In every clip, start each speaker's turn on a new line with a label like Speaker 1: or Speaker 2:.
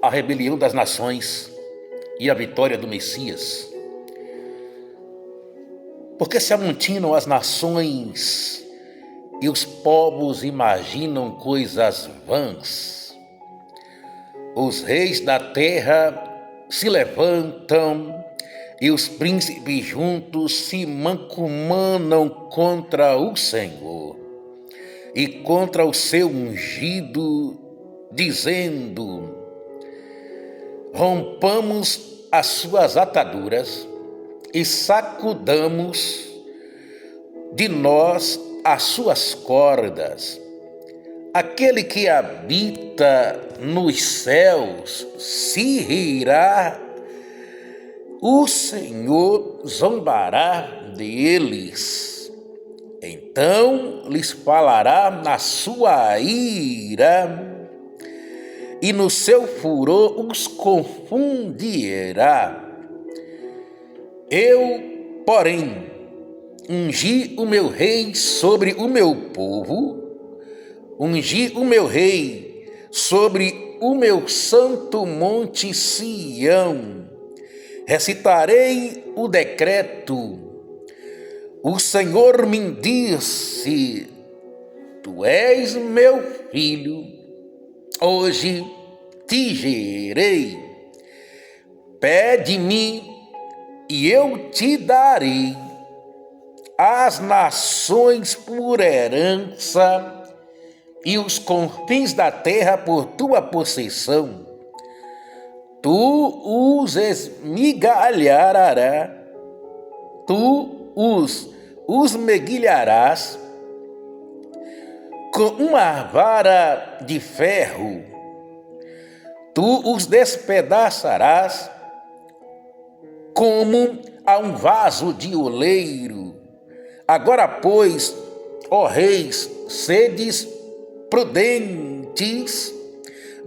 Speaker 1: a rebelião das nações e a vitória do Messias. Porque se amontinam as nações e os povos imaginam coisas vãs. Os reis da terra se levantam e os príncipes juntos se mancomunam contra o Senhor e contra o seu ungido, dizendo: rompamos as suas ataduras e sacudamos de nós as suas cordas. Aquele que habita nos céus se rirá, o Senhor zombará deles. Então lhes falará na sua ira, e no seu furor os confundirá. Eu, porém, ungi o meu rei sobre o meu povo, ungi o meu rei sobre o meu santo monte Sião. Recitarei o decreto. O Senhor me disse: tu és meu filho, hoje te gerei. Pede-me e eu te darei as nações por herança e os confins da terra por tua possessão. Tu os esmigalharás, tu os esmeguilharás com uma vara de ferro, tu os despedaçarás como a um vaso de oleiro. Agora, pois, ó reis, sedes prudentes,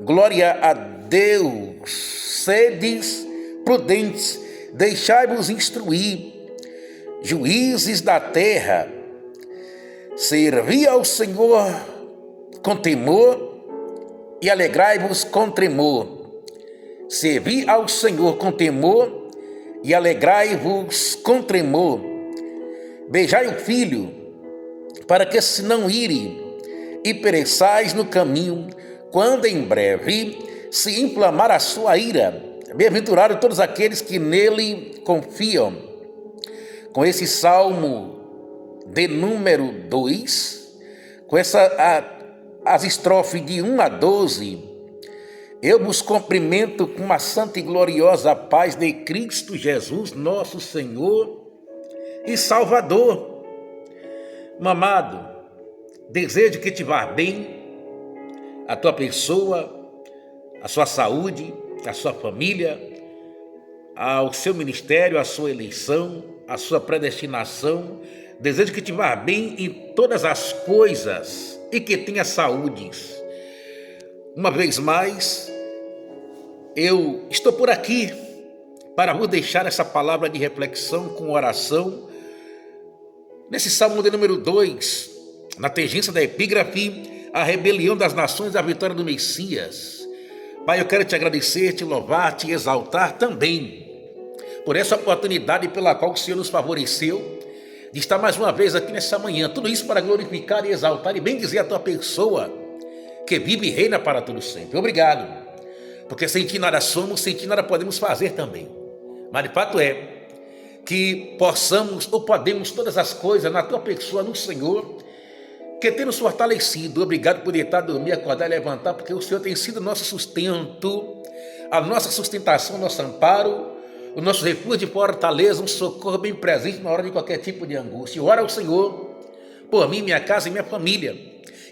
Speaker 1: glória a Deus, sedes prudentes, deixai-vos instruir, juízes da terra, servi ao Senhor com temor e alegrai-vos com tremor. Servi ao Senhor com temor e alegrai-vos com tremor. Beijai o filho, para que se não ire e pereçais no caminho, quando em breve se inflamar a sua ira. Bem-aventurados todos aqueles que nele confiam. Com esse salmo de número 2, com as estrofes de 1 a 12, eu vos cumprimento com a santa e gloriosa paz de Cristo Jesus, nosso Senhor e Salvador. Meu amado, desejo que te vá bem, a tua pessoa, a sua saúde, a sua família, ao seu ministério, a sua eleição, a sua predestinação. Desejo que te vá bem em todas as coisas e que tenha saúde. Uma vez mais, eu estou por aqui para vos deixar essa palavra de reflexão com oração. Nesse salmo de número 2, na tangência da epígrafe, a rebelião das nações, a vitória do Messias. Pai, eu quero te agradecer, te louvar, te exaltar também por essa oportunidade pela qual o Senhor nos favoreceu de estar mais uma vez aqui nessa manhã. Tudo isso para glorificar e exaltar e bendizer a tua pessoa que vive e reina para todo sempre. Obrigado, porque sem ti nada somos, sem ti nada podemos fazer também. Mas de fato é que possamos ou podemos todas as coisas na tua pessoa, no Senhor, que tem nos fortalecido. Obrigado por deitar, dormir, acordar e levantar, porque o Senhor tem sido nosso sustento, a nossa sustentação, nosso amparo, o nosso refúgio de fortaleza, um socorro bem presente na hora de qualquer tipo de angústia. Ora ao Senhor por mim, minha casa e minha família,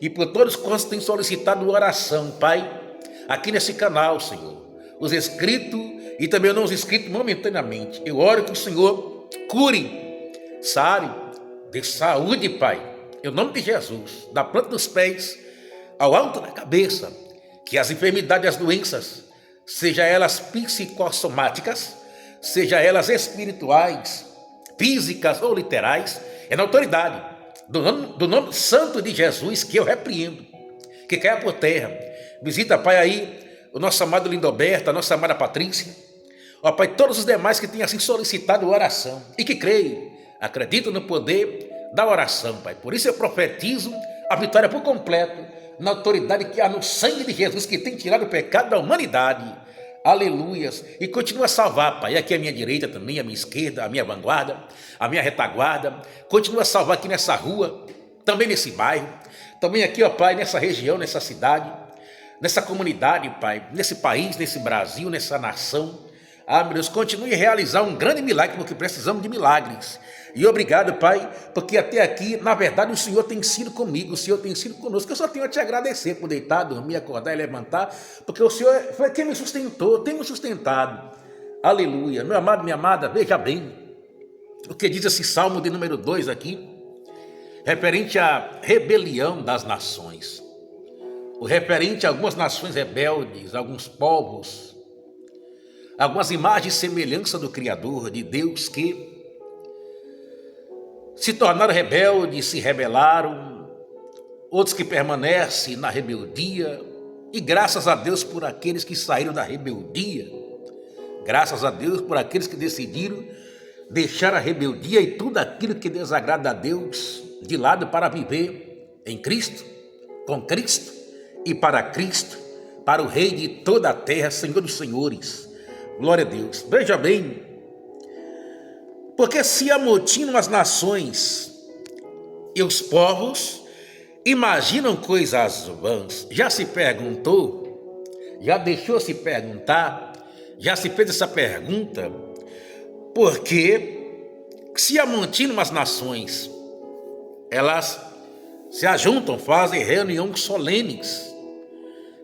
Speaker 1: e por todos quantos têm solicitado oração, Pai, aqui nesse canal, Senhor, os inscritos e também os não inscritos momentaneamente. Eu oro que o Senhor cure, sare, dê saúde, Pai, em nome de Jesus, da planta dos pés ao alto da cabeça, que as enfermidades e as doenças, seja elas psicossomáticas, seja elas espirituais, físicas ou literais, é na autoridade do nome santo de Jesus que eu repreendo, que caia por terra. Visita, Pai, aí o nosso amado Lindoberto, a nossa amada Patrícia, ó Pai, todos os demais que têm assim solicitado oração e que creio, acredito no poder da oração, Pai. Por isso eu profetizo a vitória por completo na autoridade que há no sangue de Jesus, que tem tirado o pecado da humanidade. Aleluias. E continua a salvar, Pai. Aqui à minha direita também, à minha esquerda, à minha vanguarda, à minha retaguarda. Continua a salvar aqui nessa rua, também nesse bairro, também aqui, ó Pai, nessa região, nessa cidade, nessa comunidade, Pai, nesse país, nesse Brasil, nessa nação. Ah, meu Deus, continue a realizar um grande milagre, porque precisamos de milagres. E obrigado, Pai, porque até aqui, na verdade, o Senhor tem sido comigo, o Senhor tem sido conosco. Eu só tenho a te agradecer por deitar, dormir, acordar e levantar, porque o Senhor foi quem me sustentou, tem me sustentado. Aleluia. Meu amado, minha amada, veja bem o que diz esse Salmo de número 2 aqui, referente à rebelião das nações. O referente a algumas nações rebeldes, alguns povos, algumas imagens e semelhança do Criador, de Deus, que se tornaram rebeldes, se rebelaram, outros que permanecem na rebeldia, e graças a Deus por aqueles que saíram da rebeldia, graças a Deus por aqueles que decidiram deixar a rebeldia e tudo aquilo que desagrada a Deus de lado para viver em Cristo, com Cristo e para Cristo, para o Rei de toda a terra, Senhor dos senhores. Glória a Deus. Veja bem, porque se amotinam as nações e os povos imaginam coisas vãs. Já se perguntou? Já deixou se perguntar? Já se fez essa pergunta? Porque se amontinam as nações, elas se ajuntam, fazem reuniões solenes,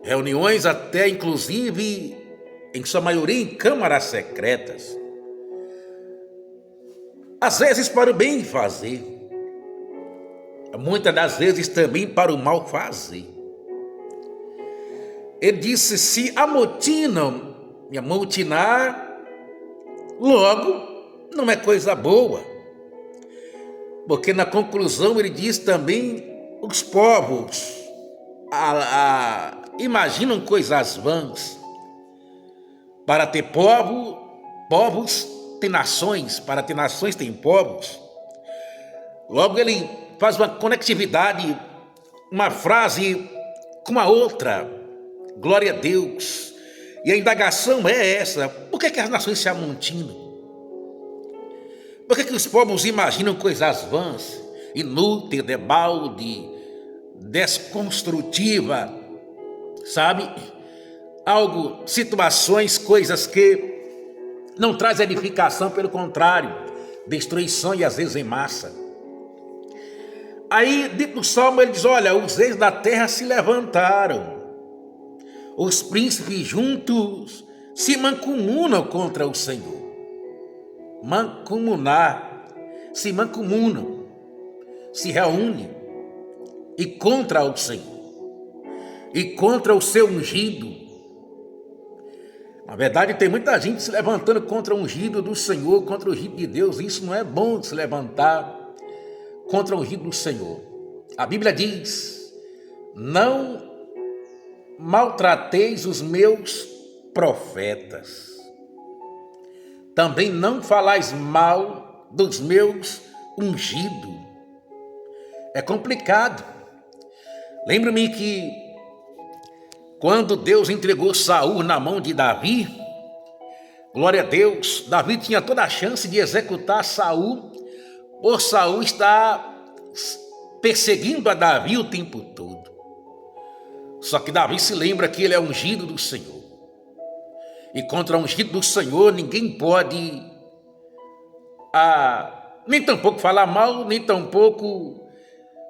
Speaker 1: reuniões até inclusive, em sua maioria, em câmaras secretas. Às vezes para o bem fazer, muitas das vezes também para o mal fazer. Ele disse, se amotinam, e amotinar, logo, não é coisa boa. Porque na conclusão ele diz também, os povos imaginam coisas vãs. Para ter povos tem nações, para ter nações tem povos. Logo ele faz uma conectividade, uma frase com a outra. Glória a Deus. E a indagação é essa: por que as nações se amontinam? Por que os povos imaginam coisas vãs, inúteis, debalde, desconstrutiva, sabe? Algo, situações, coisas que não traz edificação, pelo contrário, destruição e às vezes em massa. Aí, dentro do Salmo, ele diz, olha, os reis da terra se levantaram, os príncipes juntos se mancomunam contra o Senhor. Mancomunar, se mancomunam, se reúnem e contra o Senhor, e contra o seu ungido. Na verdade, tem muita gente se levantando contra o ungido do Senhor, contra o ungido de Deus. Isso não é bom, se levantar contra o ungido do Senhor. A Bíblia diz, não maltrateis os meus profetas. Também não falais mal dos meus ungidos. É complicado. Lembro-me que quando Deus entregou Saul na mão de Davi, glória a Deus, Davi tinha toda a chance de executar Saul, por Saul estar perseguindo a Davi o tempo todo. Só que Davi se lembra que ele é ungido do Senhor. E contra o ungido do Senhor ninguém pode nem tampouco falar mal, nem tampouco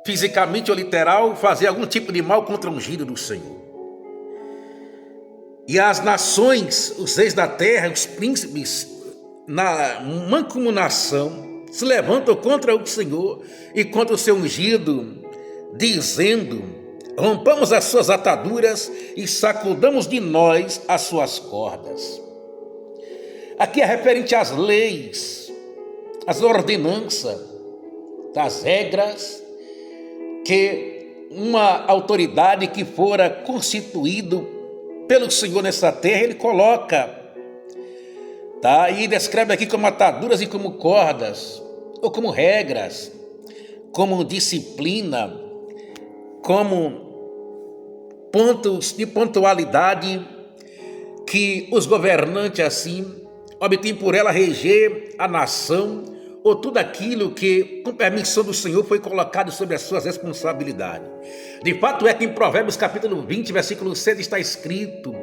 Speaker 1: fisicamente ou literal fazer algum tipo de mal contra o ungido do Senhor. E as nações, os reis da terra, os príncipes, na mancomunação, se levantam contra o Senhor e contra o seu ungido, dizendo, rompamos as suas ataduras e sacudamos de nós as suas cordas. Aqui é referente às leis, às ordenanças, das regras que uma autoridade que fora constituído pelo Senhor nessa terra, ele coloca, tá? E descreve aqui como ataduras e como cordas, ou como regras, como disciplina, como pontos de pontualidade que os governantes assim obtêm por ela reger a nação ou tudo aquilo que, com permissão do Senhor, foi colocado sobre as suas responsabilidades. De fato é que em Provérbios capítulo 20, versículo 6 está escrito: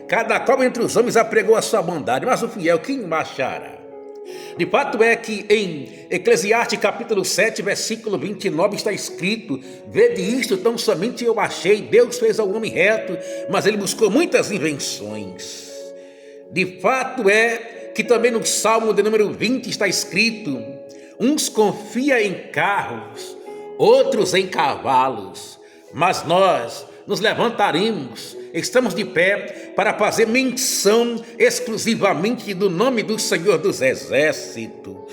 Speaker 1: cada qual entre os homens apregou a sua bondade, mas o fiel quem o achará? De fato é que em Eclesiastes capítulo 7, versículo 29 está escrito: vede isto, tão somente eu achei, Deus fez ao homem reto, mas ele buscou muitas invenções. De fato é que também no Salmo de número 20 está escrito: uns confiam em carros, outros em cavalos, mas nós nos levantaremos, estamos de pé para fazer menção exclusivamente do nome do Senhor dos Exércitos.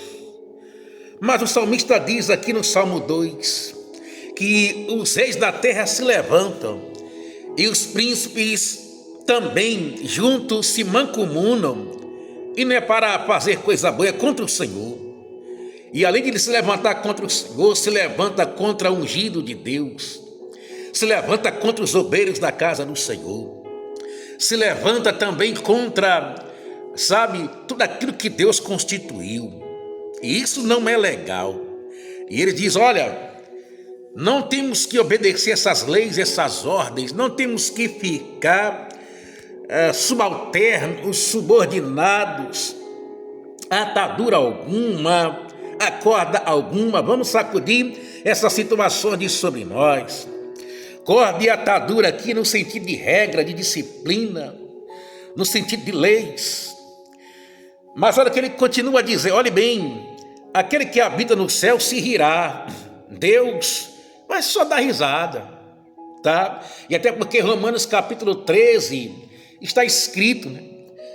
Speaker 1: Mas o salmista diz aqui no Salmo 2 que os reis da terra se levantam e os príncipes também juntos se mancomunam, e não é para fazer coisa boa, é contra o Senhor. E além de ele se levantar contra o Senhor, se levanta contra o ungido de Deus, se levanta contra os obreiros da casa do Senhor, se levanta também contra, tudo aquilo que Deus constituiu. E isso não é legal. E ele diz: olha, não temos que obedecer essas leis, essas ordens, não temos que ficar subalternos, subordinados, atadura alguma, a corda alguma. Vamos sacudir essas situações de sobre nós. Corda e atadura aqui no sentido de regra, de disciplina, no sentido de leis. Mas olha que ele continua a dizer: olhe bem, aquele que habita no céu se rirá, Deus vai só dar risada, tá? E até porque Romanos capítulo 13 está escrito, né,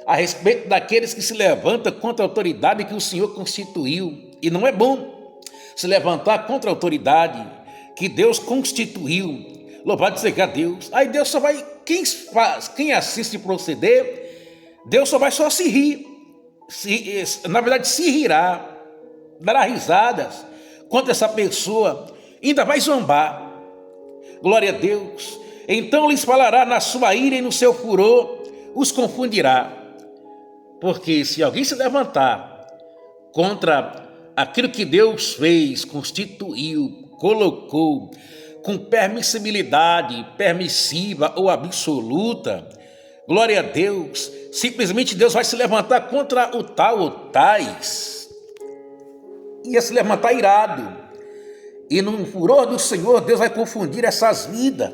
Speaker 1: a respeito daqueles que se levantam contra a autoridade que o Senhor constituiu. E não é bom se levantar contra a autoridade que Deus constituiu. Louvado seja Deus. Aí Deus só vai, quem assiste proceder, Deus só vai se rir. Na verdade, se rirá, dará risadas contra essa pessoa, ainda vai zombar. Glória a Deus. Então lhes falará na sua ira e no seu furor os confundirá. Porque se alguém se levantar contra aquilo que Deus fez, constituiu, colocou, com permissibilidade permissiva ou absoluta, glória a Deus, simplesmente Deus vai se levantar contra o tal ou tais, ia se levantar irado, e no furor do Senhor Deus vai confundir essas vidas,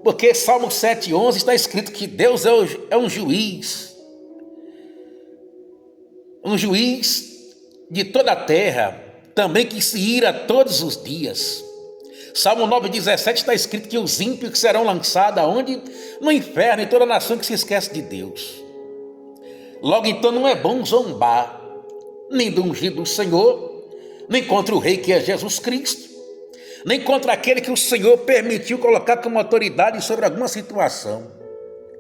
Speaker 1: porque Salmo 7,11 está escrito que Deus é um juiz de toda a terra, também que se ira todos os dias. Salmo 9,17 está escrito que os ímpios serão lançados aonde? No inferno, em toda nação que se esquece de Deus. Logo então não é bom zombar, nem do ungido do Senhor, nem contra o rei que é Jesus Cristo, nem contra aquele que o Senhor permitiu colocar como autoridade sobre alguma situação.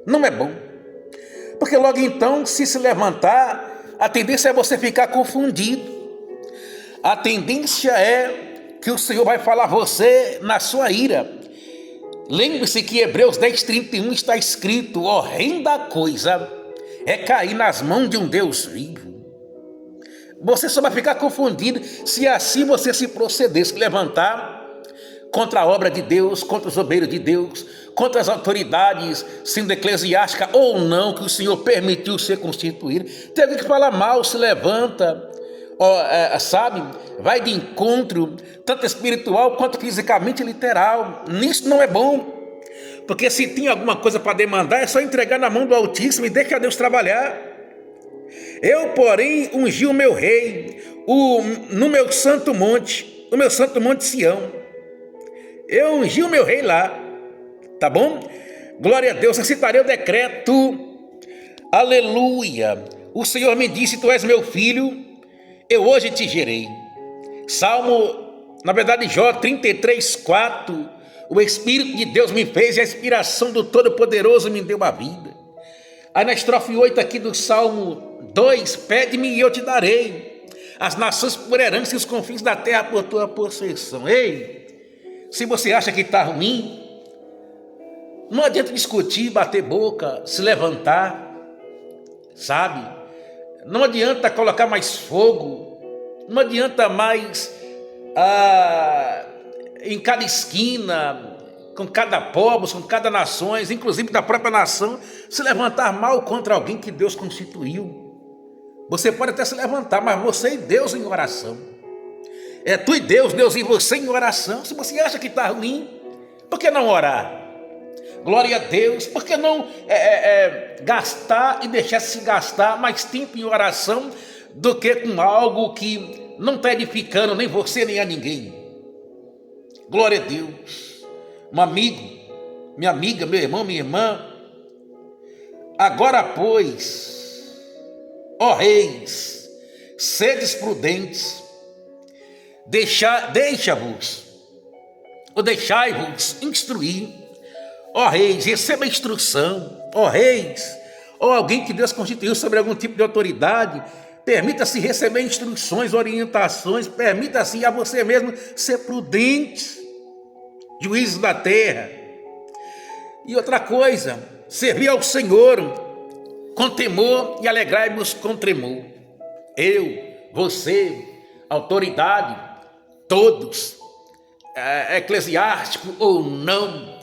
Speaker 1: Não é bom. Porque logo então, se levantar, a tendência é você ficar confundido. A tendência é que o Senhor vai falar a você na sua ira. Lembre-se que Hebreus 10,31 está escrito: horrenda coisa é cair nas mãos de um Deus vivo. Você só vai ficar confundido se assim você se proceder, se levantar contra a obra de Deus, contra os obreiros de Deus, contra as autoridades, sendo eclesiástica ou não, que o Senhor permitiu ser constituído. Tem alguém que fala mal, se levanta, vai de encontro, tanto espiritual quanto fisicamente literal. Nisso não é bom, porque se tem alguma coisa para demandar, é só entregar na mão do Altíssimo e deixar Deus trabalhar. Eu, porém, ungi o meu rei no meu santo monte, o meu santo monte Sião. Eu ungi o meu rei lá, tá bom? Glória a Deus, eu citarei o decreto, aleluia. O Senhor me disse: tu és meu filho, eu hoje te gerei. Jó 33,4, o Espírito de Deus me fez e a inspiração do Todo-Poderoso me deu a vida. Aí na estrofe 8 aqui do Salmo 2, pede-me e eu te darei as nações por herança e os confins da terra por tua possessão. Ei, se você acha que está ruim, não adianta discutir, bater boca, se levantar, sabe? Não adianta colocar mais fogo, não adianta mais em cada esquina, com cada povo, com cada nação, inclusive da própria nação, se levantar mal contra alguém que Deus constituiu. Você pode até se levantar, mas você e Deus em oração. É tu e Deus, Deus e você em oração. Se você acha que está ruim, por que não orar? Glória a Deus. Por que não gastar e deixar se gastar mais tempo em oração do que com algo que não está edificando nem você nem a ninguém? Glória a Deus. Um amigo, minha amiga, meu irmão, minha irmã. Agora, pois, ó reis, sedes prudentes, deixai-vos instruir. Ó reis, receba instrução. Ó reis, ou alguém que Deus constituiu sobre algum tipo de autoridade, permita-se receber instruções, orientações, permita-se a você mesmo ser prudente, juízes da terra. E outra coisa, servir ao Senhor com temor e alegrai-vos com tremor. Eu, você, autoridade, todos, eclesiástico ou não,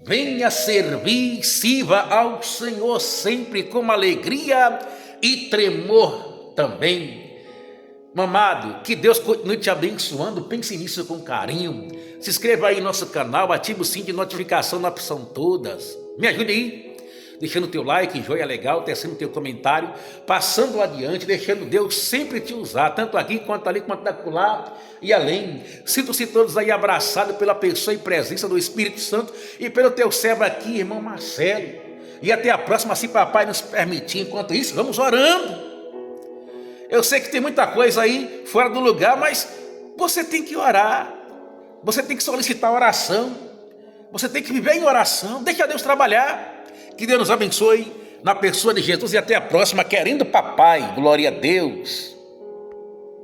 Speaker 1: venha servir, sirva ao Senhor sempre com alegria e tremor também. Mamado, que Deus continue te abençoando, pense nisso com carinho. Se inscreva aí no nosso canal, ative o sininho de notificação na opção todas. Me ajude aí, deixando o teu like, joia legal, tecendo o teu comentário, passando adiante, deixando Deus sempre te usar, tanto aqui quanto ali, quanto acolá e além. Sintam-se todos aí abraçados pela pessoa e presença do Espírito Santo e pelo teu servo aqui, irmão Marcelo. E até a próxima, se papai nos permitir. Enquanto isso, vamos orando. Eu sei que tem muita coisa aí fora do lugar, mas você tem que orar. Você tem que solicitar oração. Você tem que viver em oração. Deixa Deus trabalhar. Que Deus nos abençoe na pessoa de Jesus e até a próxima, querendo papai. Glória a Deus.